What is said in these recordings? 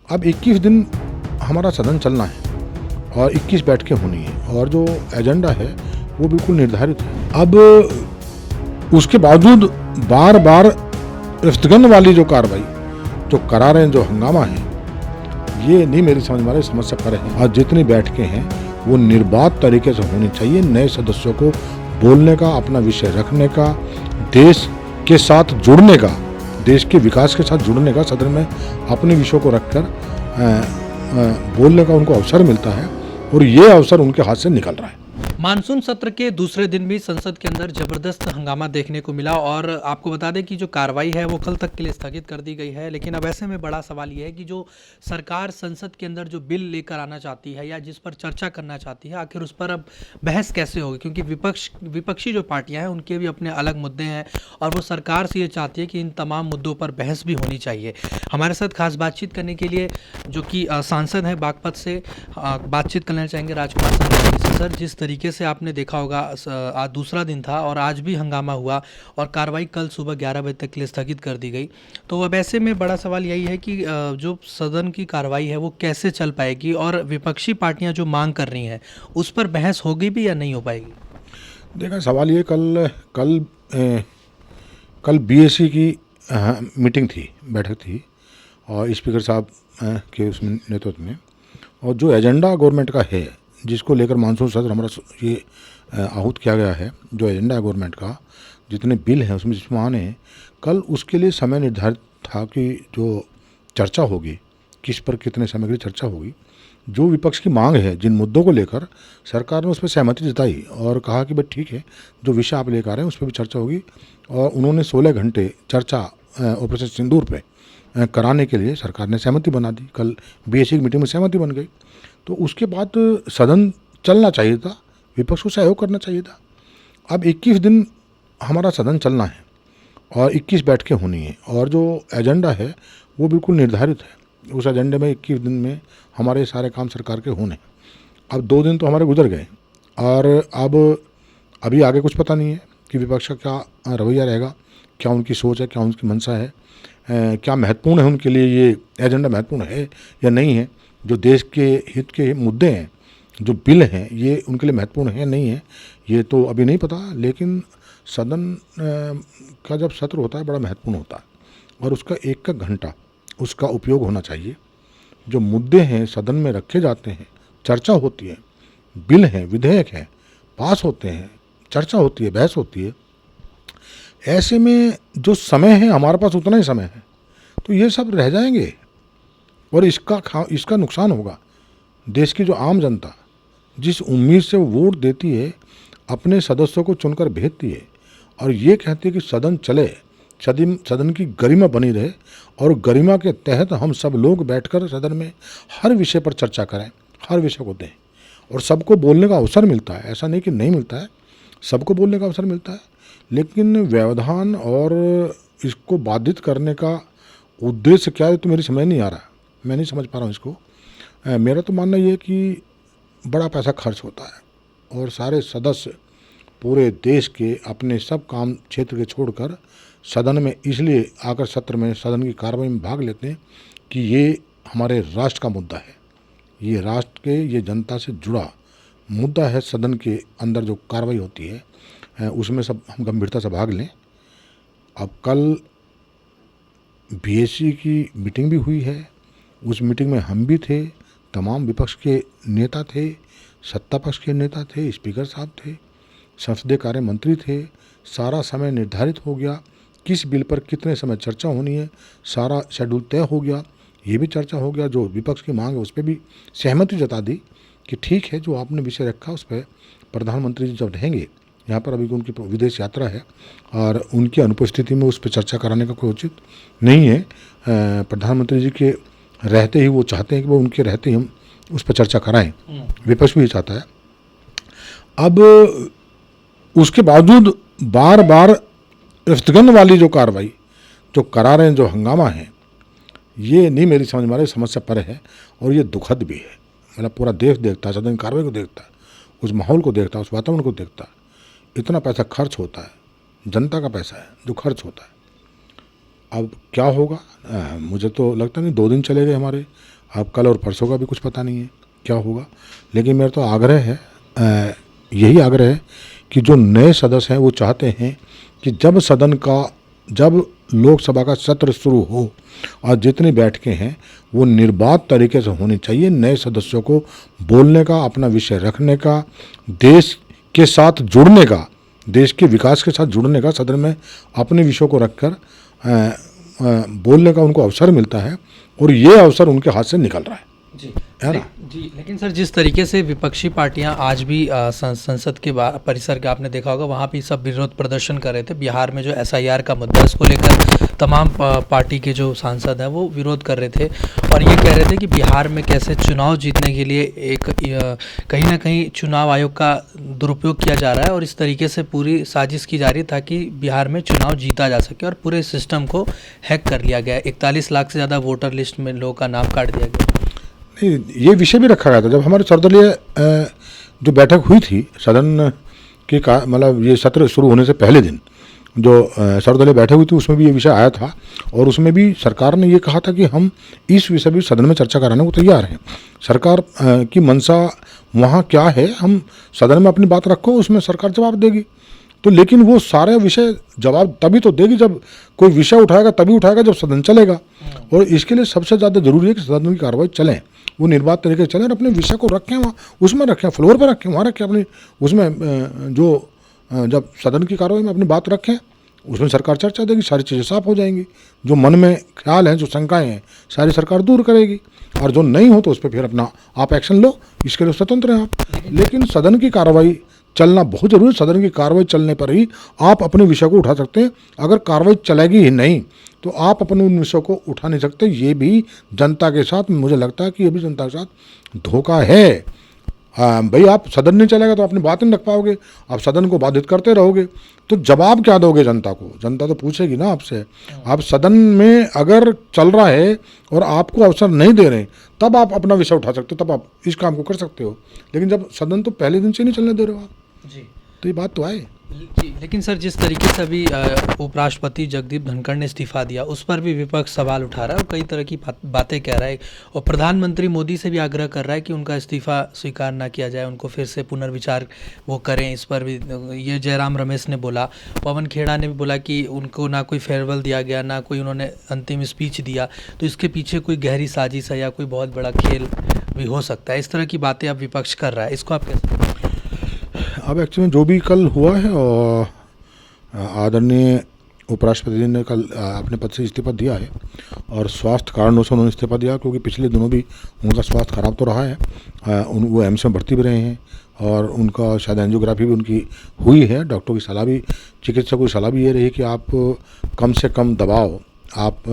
अब 21 दिन हमारा सदन चलना है और 21 बैठकें होनी है और जो एजेंडा है वो बिल्कुल निर्धारित है। अब उसके बावजूद बार बार रफ्तगन वाली जो कार्रवाई जो करा रहे हैं, जो हंगामा है, ये नहीं मेरी समझ में आ रही, समझ से परे है। और जितनी बैठकें हैं वो निर्बाध तरीके से होनी चाहिए। नए सदस्यों को बोलने का, अपना विषय रखने का, देश के साथ जुड़ने का, देश के विकास के साथ जुड़ने का, सदन में अपने विषयों को रखकर बोलने का उनको अवसर मिलता है और ये अवसर उनके हाथ से निकल रहा है। मानसून सत्र के दूसरे दिन भी संसद के अंदर जबरदस्त हंगामा देखने को मिला और आपको बता दें कि जो कार्रवाई है वो कल तक के लिए स्थगित कर दी गई है। लेकिन अब ऐसे में बड़ा सवाल ये है कि जो सरकार संसद के अंदर जो बिल लेकर आना चाहती है या जिस पर चर्चा करना चाहती है, आखिर उस पर अब बहस कैसे होगी, क्योंकि विपक्षी जो पार्टियां हैं उनके भी अपने अलग मुद्दे हैं और वो सरकार से ये चाहती है कि इन तमाम मुद्दों पर बहस भी होनी चाहिए। हमारे साथ खास बातचीत करने के लिए जो कि सांसद हैं बागपत से, बातचीत करना चाहेंगे राजकुमार संघानी से। सर, जिस तरीके से आपने देखा होगा आज दूसरा दिन था और आज भी हंगामा हुआ और कार्रवाई कल सुबह 11 बजे तक के लिए स्थगित कर दी गई, तो अब ऐसे में बड़ा सवाल यही है कि जो सदन की कार्रवाई है वो कैसे चल पाएगी और विपक्षी पार्टियां जो मांग कर रही हैं उस पर बहस होगी भी या नहीं हो पाएगी? देखा, सवाल ये कल बीएससी की मीटिंग थी, बैठक थी और स्पीकर साहब के उसमें नेतृत्व में, और जो एजेंडा गवर्नमेंट का है जिसको लेकर मानसून सत्र हमारा ये आहूत किया गया है, जो एजेंडा है गवर्नमेंट का, जितने बिल हैं उसमें जिसमें आने हैं, कल उसके लिए समय निर्धारित था कि जो चर्चा होगी, किस पर कितने समय की चर्चा होगी, जो विपक्ष की मांग है, जिन मुद्दों को लेकर सरकार ने उस पर सहमति जताई और कहा कि भाई ठीक है, जो विषय आप लेकर आ रहे हैं उस पर भी चर्चा होगी। और उन्होंने 16 घंटे चर्चा ऑपरेशन सिंदूर पे कराने के लिए सरकार ने सहमति बना दी। कल बीएससी की मीटिंग में सहमति बन गई, तो उसके बाद सदन चलना चाहिए था, विपक्ष को सहयोग करना चाहिए था। अब 21 दिन हमारा सदन चलना है और 21 बैठकें होनी है और जो एजेंडा है वो बिल्कुल निर्धारित है। उस एजेंडे में 21 दिन में हमारे सारे काम सरकार के होने। अब 2 दिन तो हमारे गुजर गए और अब अभी आगे कुछ पता नहीं है कि विपक्ष का क्या रवैया रहेगा, क्या उनकी सोच है, क्या उनकी मंशा है, क्या महत्वपूर्ण है उनके लिए, ये एजेंडा महत्वपूर्ण है या नहीं है। जो देश के हित के मुद्दे हैं, जो बिल हैं, ये उनके लिए महत्वपूर्ण है नहीं है, ये तो अभी नहीं पता। लेकिन सदन का जब सत्र होता है बड़ा महत्वपूर्ण होता है और उसका एक घंटा उसका उपयोग होना चाहिए। जो मुद्दे हैं सदन में रखे जाते हैं, चर्चा होती है, बिल हैं, विधेयक हैं, पास होते हैं, चर्चा होती है, बहस होती है। ऐसे में जो समय है हमारे पास उतना ही समय है, तो ये सब रह जाएंगे और इसका नुकसान होगा। देश की जो आम जनता जिस उम्मीद से वो वोट देती है, अपने सदस्यों को चुनकर भेजती है और ये कहती है कि सदन चले, सदन की गरिमा बनी रहे और गरिमा के तहत हम सब लोग बैठकर सदन में हर विषय पर चर्चा करें, हर विषय को दें और सबको बोलने का अवसर मिलता है। ऐसा नहीं कि नहीं मिलता है, सबको बोलने का अवसर मिलता है, लेकिन व्यवधान और इसको बाधित करने का उद्देश्य क्या है तो मेरी समझ नहीं आ रहा, मैं नहीं समझ पा रहा हूँ इसको। मेरा तो मानना ये है कि बड़ा पैसा खर्च होता है और सारे सदस्य पूरे देश के अपने सब काम क्षेत्र के छोड़कर सदन में इसलिए आकर सत्र में, सदन की कार्रवाई में भाग लेते हैं कि ये हमारे राष्ट्र का मुद्दा है, ये राष्ट्र के, ये जनता से जुड़ा मुद्दा है। सदन के अंदर जो कार्रवाई होती है उसमें सब हम गंभीरता से भाग लें। अब कल बीएससी की मीटिंग भी हुई है, उस मीटिंग में हम भी थे, तमाम विपक्ष के नेता थे, सत्ता पक्ष के नेता थे, स्पीकर साहब थे, संसदीय कार्य मंत्री थे। सारा समय निर्धारित हो गया, किस बिल पर कितने समय चर्चा होनी है, सारा शेड्यूल तय हो गया, ये भी चर्चा हो गया। जो विपक्ष की मांग है उस पर भी सहमति जता दी कि ठीक है, जो आपने विषय रखा उस पर प्रधानमंत्री जी जब रहेंगे, यहाँ पर अभी उनकी विदेश यात्रा है और उनकी अनुपस्थिति में उस पर चर्चा कराने का कोई उचित नहीं है। प्रधानमंत्री जी के रहते ही वो चाहते हैं कि वो उनके रहते ही हम उस पर चर्चा कराएं, विपक्ष भी चाहता है। अब उसके बावजूद बार बार रफ्तगन वाली जो कार्रवाई जो करा रहे हैं, जो हंगामा है, ये नहीं मेरी समझ में आ रही, समझ से परे है और ये दुखद भी है। मतलब पूरा देश देखता है, सदन की कार्रवाई को देखता है, उस माहौल को देखता है, उस वातावरण को देखता है। इतना पैसा खर्च होता है, जनता का पैसा है जो खर्च होता है। अब क्या होगा मुझे तो लगता नहीं, 2 दिन चले गए हमारे, अब कल और परसों का भी कुछ पता नहीं है क्या होगा। लेकिन मेरा तो आग्रह है, यही आग्रह है कि जो नए सदस्य हैं वो चाहते हैं कि जब लोकसभा का सत्र शुरू हो और जितनी बैठकें हैं वो निर्बाध तरीके से होनी चाहिए। नए सदस्यों को बोलने का, अपना विषय रखने का, देश के साथ जुड़ने का, देश के विकास के साथ जुड़ने का, सदन में अपने विषयों को रखकर बोलने का उनको अवसर मिलता है, और ये अवसर उनके हाथ से निकल रहा है। जी है ना? जी, लेकिन सर जिस तरीके से विपक्षी पार्टियां आज भी संसद के परिसर का आपने देखा होगा, वहां भी सब विरोध प्रदर्शन कर रहे थे। बिहार में जो SIR का मुद्दा है उसको लेकर तमाम पार्टी के जो सांसद हैं वो विरोध कर रहे थे और ये कह रहे थे कि बिहार में कैसे चुनाव जीतने के लिए एक कहीं ना कहीं चुनाव आयोग का दुरुपयोग किया जा रहा है और इस तरीके से पूरी साजिश की जा रही है ताकि बिहार में चुनाव जीता जा सके, और पूरे सिस्टम को हैक कर लिया गया। 41 लाख से ज़्यादा वोटर लिस्ट में लोगों का नाम काट दिया गया। नहीं, ये विषय भी रखा गया था जब हमारे सर्वदलीय जो बैठक हुई थी सदन की मतलब ये सत्र शुरू होने से पहले दिन जो सर्वदलीय बैठक हुई थी, उसमें भी ये विषय आया था और उसमें भी सरकार ने ये कहा था कि हम इस विषय भी सदन में चर्चा कराने को तैयार हैं। सरकार की मंशा वहाँ क्या है, हम सदन में अपनी बात रखो, उसमें सरकार जवाब देगी। तो लेकिन वो सारे विषय जवाब तभी तो देगी जब कोई विषय उठाएगा, तभी उठाएगा जब सदन चलेगा। और इसके लिए सबसे ज़्यादा ज़रूरी है कि सदन की कार्रवाई चलें, वो निर्बाध तरीके से चलें और अपने विषय को रखें, वहाँ उसमें रखें, फ्लोर पर रखें, वहाँ रखें अपनी, उसमें जो जब सदन की कार्रवाई में अपनी बात रखें उसमें सरकार चर्चा देगी, सारी चीज़ें साफ हो जाएंगी। जो मन में ख्याल हैं, जो शंकाएँ हैं, सारी सरकार दूर करेगी, और जो नहीं हो तो उस पर फिर अपना आप एक्शन लो, इसके लिए स्वतंत्र हैं आप। लेकिन सदन की कार्रवाई चलना बहुत ज़रूरी है। सदन की कार्रवाई चलने पर ही आप अपने विषय को उठा सकते हैं। अगर कार्रवाई चलेगी ही नहीं तो आप अपने उन विषयों को उठा नहीं सकते। ये भी जनता के साथ, मुझे लगता है कि ये भी जनता के साथ धोखा है। भाई आप सदन नहीं चलेगा तो अपनी बात नहीं रख पाओगे, आप सदन को बाधित करते रहोगे तो जवाब क्या दोगे जनता को? जनता तो पूछेगी ना आपसे। आप सदन में अगर चल रहा है और आपको अवसर नहीं दे रहे तब आप अपना विषय उठा सकते हो, तब आप इस काम को कर सकते हो। लेकिन जब सदन तो पहले दिन से नहीं चलने दे रहे हो आप जी, तो ये बात तो आए। जी, लेकिन सर जिस तरीके से अभी उपराष्ट्रपति जगदीप धनखड़ ने इस्तीफा दिया उस पर भी विपक्ष सवाल उठा रहा है और कई तरह की बातें कह रहा है, और प्रधानमंत्री मोदी से भी आग्रह कर रहा है कि उनका इस्तीफा स्वीकार ना किया जाए, उनको फिर से पुनर्विचार वो करें। इस पर भी ये जयराम रमेश ने बोला, पवन खेड़ा ने भी बोला कि उनको ना कोई फेयरवेल दिया गया, ना कोई उन्होंने अंतिम स्पीच दिया, तो इसके पीछे कोई गहरी साजिश है या कोई बहुत बड़ा खेल भी हो सकता है। इस तरह की बातें अब विपक्ष कर रहा है, इसको आप कैसे? अब एक्चुअली जो भी कल हुआ है, और आदरणीय उपराष्ट्रपति जी ने कल अपने पद से इस्तीफा दिया है और स्वास्थ्य कारणों से उन्होंने इस्तीफा दिया, क्योंकि पिछले दिनों भी उनका स्वास्थ्य खराब तो रहा है। वो एम्स में भर्ती भी रहे हैं और उनका शायद एंजियोग्राफी भी उनकी हुई है। डॉक्टरों की सलाह भी, चिकित्सकों की सलाह भी ये रही कि आप कम से कम दबाव आप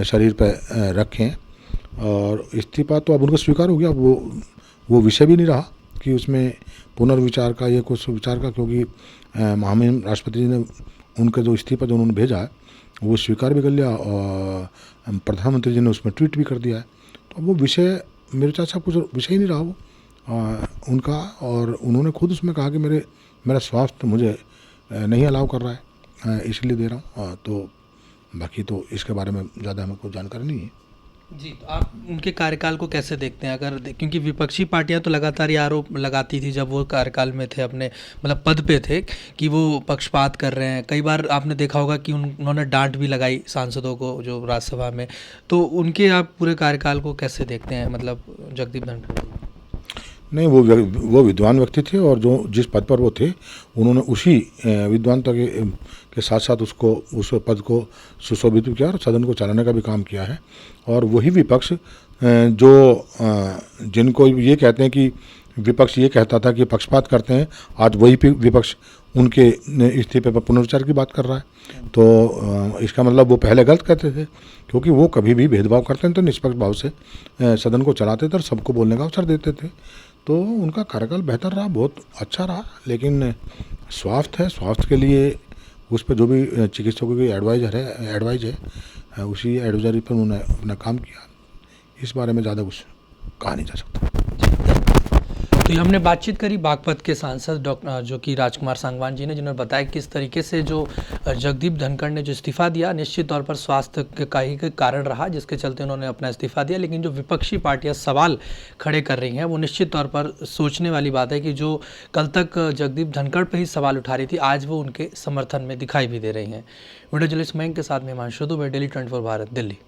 शरीर पर रखें, और इस्तीफा तो अब उनका स्वीकार हो गया। अब वो विषय भी नहीं रहा कि उसमें पुनर्विचार का या कुछ विचार का, क्योंकि महामहिम राष्ट्रपति जी ने उनका जो इस्तीफा जो उन्होंने भेजा है वो स्वीकार भी कर लिया और प्रधानमंत्री जी ने उसमें ट्वीट भी कर दिया है। तो वो विषय मेरे चाचा कुछ विषय ही नहीं रहा वो उनका, और उन्होंने खुद उसमें कहा कि मेरा स्वास्थ्य मुझे नहीं अलाउ कर रहा है, इसलिए दे रहा हूँ। तो बाकी तो इसके बारे में ज़्यादा हमें कोई जानकारी नहीं है। जी, तो आप उनके कार्यकाल को कैसे देखते हैं? क्योंकि विपक्षी पार्टियां तो लगातार ये आरोप लगाती थी जब वो कार्यकाल में थे, अपने मतलब पद पे थे, कि वो पक्षपात कर रहे हैं। कई बार आपने देखा होगा कि उन्होंने डांट भी लगाई सांसदों को जो राज्यसभा में। तो उनके आप पूरे कार्यकाल को कैसे देखते हैं, मतलब जगदीप धनखड़? नहीं, वो विद्वान व्यक्ति थे और जो जिस पद पर वो थे उन्होंने उसी विद्वानता के साथ साथ उस पद को सुशोभित किया और सदन को चलाने का भी काम किया है। और वही विपक्ष जो जिनको ये कहते हैं कि विपक्ष ये कहता था कि पक्षपात करते हैं, आज वही विपक्ष उनके इस्तीफे पर पुनर्विचार की बात कर रहा है। तो इसका मतलब वो पहले गलत कहते थे, क्योंकि वो कभी भी भेदभाव करते थे, निष्पक्ष भाव से सदन को चलाते थे और सबको बोलने का अवसर देते थे। तो उनका कार्यकाल बेहतर रहा, बहुत अच्छा रहा। लेकिन स्वास्थ्य है, स्वास्थ्य के लिए उस पर जो भी चिकित्सकों की एडवाइज है उसी एडवाइजरी पर उन्होंने अपना काम किया। इस बारे में ज़्यादा कुछ कहा नहीं जा सकता। तो ये हमने बातचीत करी बागपत के सांसद डॉक्टर जो कि राजकुमार सांगवान जी ने, जिन्होंने बताया किस तरीके से जो जगदीप धनखड़ ने जो इस्तीफ़ा दिया, निश्चित तौर पर स्वास्थ्य का ही कारण रहा जिसके चलते उन्होंने अपना इस्तीफ़ा दिया। लेकिन जो विपक्षी पार्टियां सवाल खड़े कर रही हैं वो निश्चित तौर पर सोचने वाली बात है कि जो कल तक जगदीप धनखड़ पर ही सवाल उठा रही थी, आज वो उनके समर्थन में दिखाई भी दे रही हैं। वीडियो जर्नलिस्ट मयंक के साथ में हिमांशु दुबे, डेली 24 भारत, दिल्ली।